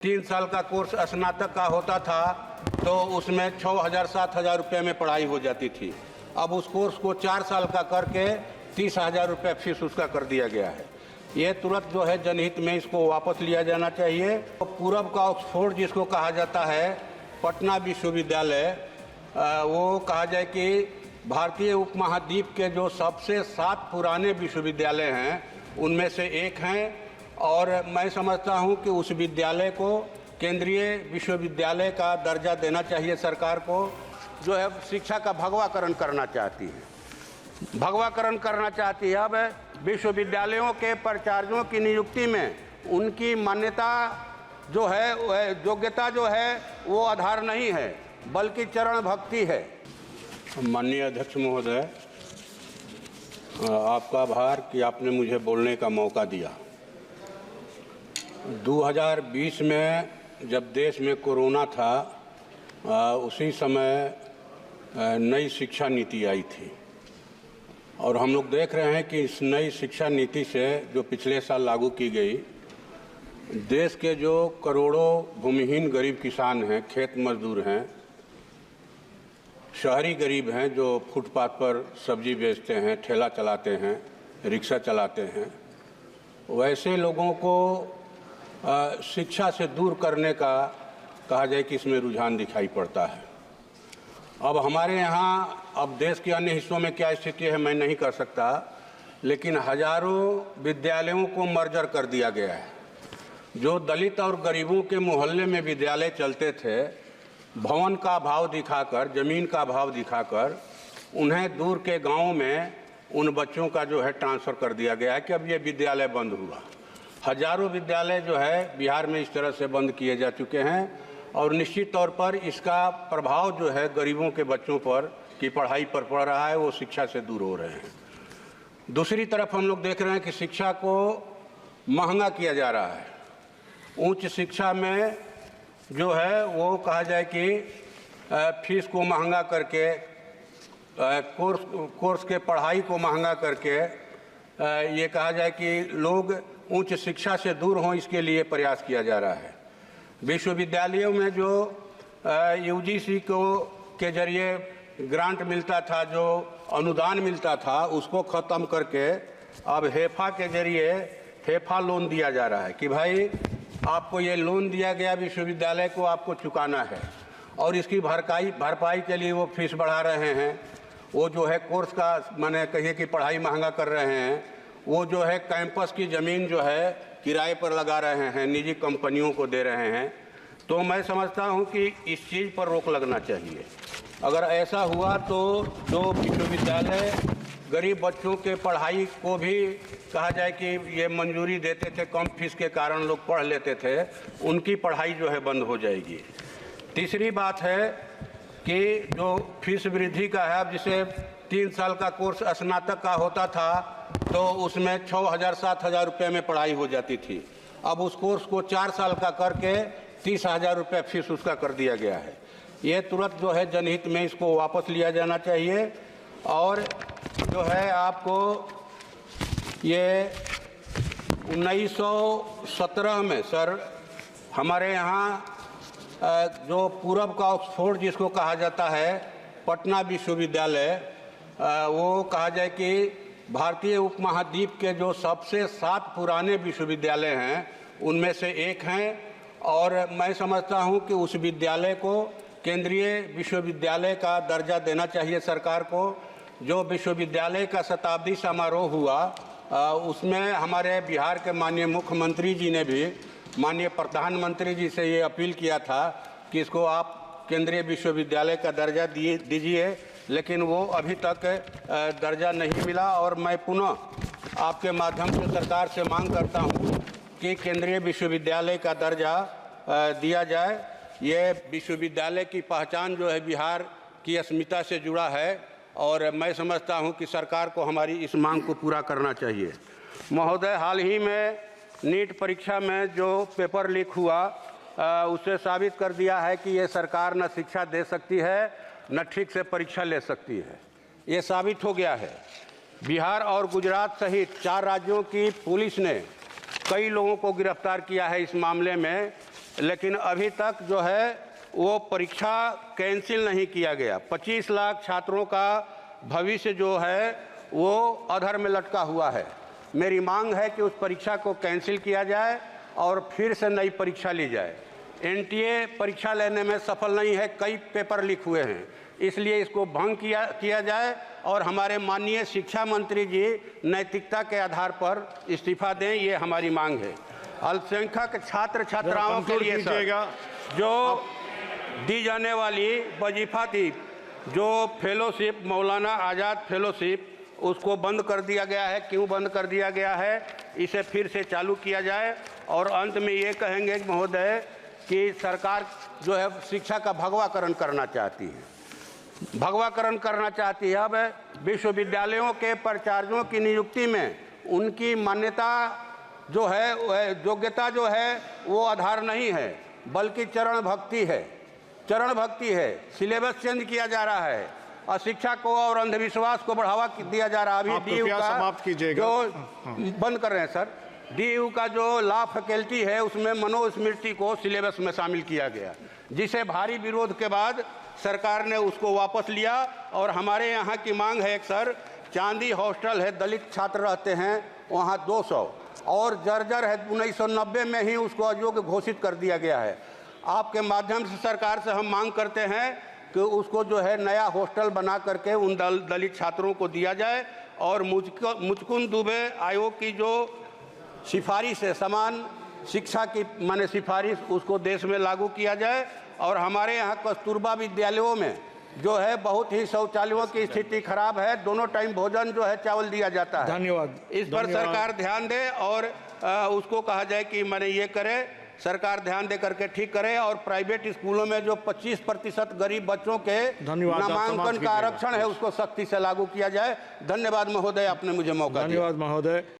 3 साल का कोर्स स्नातक का होता था तो उसमें 6,000-7,000 रुपये में पढ़ाई हो जाती थी। अब उस कोर्स को 4 साल का करके 30,000 रुपये फीस उसका कर दिया गया है। ये तुरंत जो है जनहित में इसको वापस लिया जाना चाहिए। तो पूरब का ऑक्सफोर्ड जिसको कहा जाता है, पटना विश्वविद्यालय, वो कहा जाए कि भारतीय उपमहाद्वीप के जो सबसे 7 पुराने विश्वविद्यालय हैं उनमें से एक हैं। और मैं समझता हूं कि उस विद्यालय को केंद्रीय विश्वविद्यालय का दर्जा देना चाहिए। सरकार को जो है शिक्षा का भगवाकरण करना चाहती है, अब विश्वविद्यालयों के प्राचार्यों की नियुक्ति में उनकी मान्यता जो है, योग्यता जो है वो आधार नहीं है बल्कि चरण भक्ति है। माननीय अध्यक्ष महोदय, आपका आभार कि आपने मुझे बोलने का मौका दिया। 2020 में जब देश में कोरोना था, उसी समय नई शिक्षा नीति आई थी और हम लोग देख रहे हैं कि इस नई शिक्षा नीति से जो पिछले साल लागू की गई, देश के जो करोड़ों भूमिहीन गरीब किसान हैं, खेत मजदूर हैं, शहरी गरीब हैं जो फुटपाथ पर सब्जी बेचते हैं, ठेला चलाते हैं, रिक्शा चलाते हैं, वैसे लोगों को शिक्षा से दूर करने का कहा जाए कि इसमें रुझान दिखाई पड़ता है। अब हमारे यहाँ, अब देश के अन्य हिस्सों में क्या स्थिति है मैं नहीं कर सकता, लेकिन हजारों विद्यालयों को मर्जर कर दिया गया है। जो दलित और गरीबों के मोहल्ले में विद्यालय चलते थे, भवन का भाव दिखाकर, ज़मीन का भाव दिखाकर उन्हें दूर के गाँव में उन बच्चों का जो है ट्रांसफ़र कर दिया गया है कि अब ये विद्यालय बंद हुआ। हजारों विद्यालय जो है बिहार में इस तरह से बंद किए जा चुके हैं और निश्चित तौर पर इसका प्रभाव जो है गरीबों के बच्चों पर की पढ़ाई पर पड़ रहा है, वो शिक्षा से दूर हो रहे हैं। दूसरी तरफ हम लोग देख रहे हैं कि शिक्षा को महंगा किया जा रहा है। उच्च शिक्षा में जो है वो कहा जाए कि फीस को महंगा करके, कोर्स के पढ़ाई को महंगा करके, ये कहा जाए कि लोग उच्च शिक्षा से दूर हों, इसके लिए प्रयास किया जा रहा है। विश्वविद्यालयों में जो यूजीसी के जरिए ग्रांट मिलता था, जो अनुदान मिलता था, उसको ख़त्म करके अब हेफा के जरिए हेफा लोन दिया जा रहा है कि भाई आपको ये लोन दिया गया विश्वविद्यालय को, आपको चुकाना है। और इसकी भरपाई के लिए वो फीस बढ़ा रहे हैं। वो जो है कोर्स का माने कहिए कि पढ़ाई महंगा कर रहे हैं। वो जो है कैंपस की ज़मीन जो है किराए पर लगा रहे हैं, निजी कंपनियों को दे रहे हैं। तो मैं समझता हूं कि इस चीज़ पर रोक लगना चाहिए। अगर ऐसा हुआ तो जो विश्वविद्यालय गरीब बच्चों के पढ़ाई को भी कहा जाए कि ये मंजूरी देते थे, कम फीस के कारण लोग पढ़ लेते थे, उनकी पढ़ाई जो है बंद हो जाएगी। तीसरी बात है कि जो फीस वृद्धि का है, अब जैसे 3 साल का कोर्स स्नातक का होता था तो उसमें 6,000-7,000 रुपये में पढ़ाई हो जाती थी। अब उस कोर्स को 4 साल का करके 30,000 रुपये फीस उसका कर दिया गया है। ये तुरंत जो है जनहित में इसको वापस लिया जाना चाहिए। और जो है आपको ये 1917 में सर हमारे यहाँ जो पूरब का ऑक्सफोर्ड जिसको कहा जाता है, पटना विश्वविद्यालय, वो कहा जाए कि भारतीय उपमहाद्वीप के जो सबसे 7 पुराने विश्वविद्यालय हैं उनमें से एक हैं। और मैं समझता हूं कि उस विद्यालय को केंद्रीय विश्वविद्यालय का दर्जा देना चाहिए सरकार को। जो विश्वविद्यालय का शताब्दी समारोह हुआ, उसमें हमारे बिहार के माननीय मुख्यमंत्री जी ने भी माननीय प्रधानमंत्री जी से ये अपील किया था कि इसको आप केंद्रीय विश्वविद्यालय का दर्जा दीजिए, लेकिन वो अभी तक दर्जा नहीं मिला। और मैं पुनः आपके माध्यम से सरकार से मांग करता हूं कि केंद्रीय विश्वविद्यालय का दर्जा दिया जाए। ये विश्वविद्यालय की पहचान जो है बिहार की अस्मिता से जुड़ा है और मैं समझता हूं कि सरकार को हमारी इस मांग को पूरा करना चाहिए। महोदय, हाल ही में नीट परीक्षा में जो पेपर लीक हुआ, उससे साबित कर दिया है कि ये सरकार न शिक्षा दे सकती है न ठीक से परीक्षा ले सकती है। ये साबित हो गया है। बिहार और गुजरात सहित 4 राज्यों की पुलिस ने कई लोगों को गिरफ्तार किया है इस मामले में लेकिन अभी तक जो है वो परीक्षा कैंसिल नहीं किया गया। 25 लाख छात्रों का भविष्य जो है वो अधर में लटका हुआ है। मेरी मांग है कि उस परीक्षा को कैंसिल किया जाए और फिर से नई परीक्षा ली जाए। एनटीए परीक्षा लेने में सफल नहीं है, कई पेपर लीक हुए हैं, इसलिए इसको भंग किया जाए और हमारे माननीय शिक्षा मंत्री जी नैतिकता के आधार पर इस्तीफा दें, ये हमारी मांग है। अल्पसंख्यक छात्र छात्राओं के लिए जो दी जाने वाली वजीफा थी, जो फेलोशिप मौलाना आज़ाद फेलोशिप, उसको बंद कर दिया गया है। क्यों बंद कर दिया गया है, इसे फिर से चालू किया जाए। और अंत में ये कहेंगे महोदय कि सरकार जो है शिक्षा का भगवाकरण करना चाहती है, भगवाकरण करना चाहती है। अब विश्वविद्यालयों के प्राचार्यों की नियुक्ति में उनकी मान्यता जो है, योग्यता जो है वो आधार नहीं है, बल्कि चरण भक्ति है, चरण भक्ति है। सिलेबस चेंज किया जा रहा है, अशिक्षा को और अंधविश्वास को बढ़ावा दिया जा रहा है। अभी DU का समाप्त कीजिएगा, जो बंद कर रहे हैं सर, DU का जो लॉ फैकल्टी है उसमें मनुस्मृति को सिलेबस में शामिल किया गया, जिसे भारी विरोध के बाद सरकार ने उसको वापस लिया। और हमारे यहाँ की मांग है, एक सर चांदी हॉस्टल है, दलित छात्र रहते हैं वहाँ 200, और जर्जर है 1990 में ही उसको अयोग्य घोषित कर दिया गया है। आपके माध्यम से सरकार से हम मांग करते हैं कि उसको जो है नया हॉस्टल बना करके उन दलित छात्रों को दिया जाए। और मुचकुंद दुबे आयोग की जो सिफारिश है, समान शिक्षा की माने सिफारिश, उसको देश में लागू किया जाए। और हमारे यहाँ कस्तूरबा विद्यालयों में जो है बहुत ही शौचालयों की स्थिति खराब है, दोनों टाइम भोजन जो है चावल दिया जाता है। धन्यवाद। इस पर सरकार ध्यान दे और उसको कहा जाए कि मैंने ये करे, सरकार ध्यान दे करके ठीक करे। और प्राइवेट स्कूलों में जो 25% गरीब बच्चों के नामांकन का आरक्षण है उसको सख्ती से लागू किया जाए। धन्यवाद महोदय, आपने मुझे मौका दिया। धन्यवाद महोदय।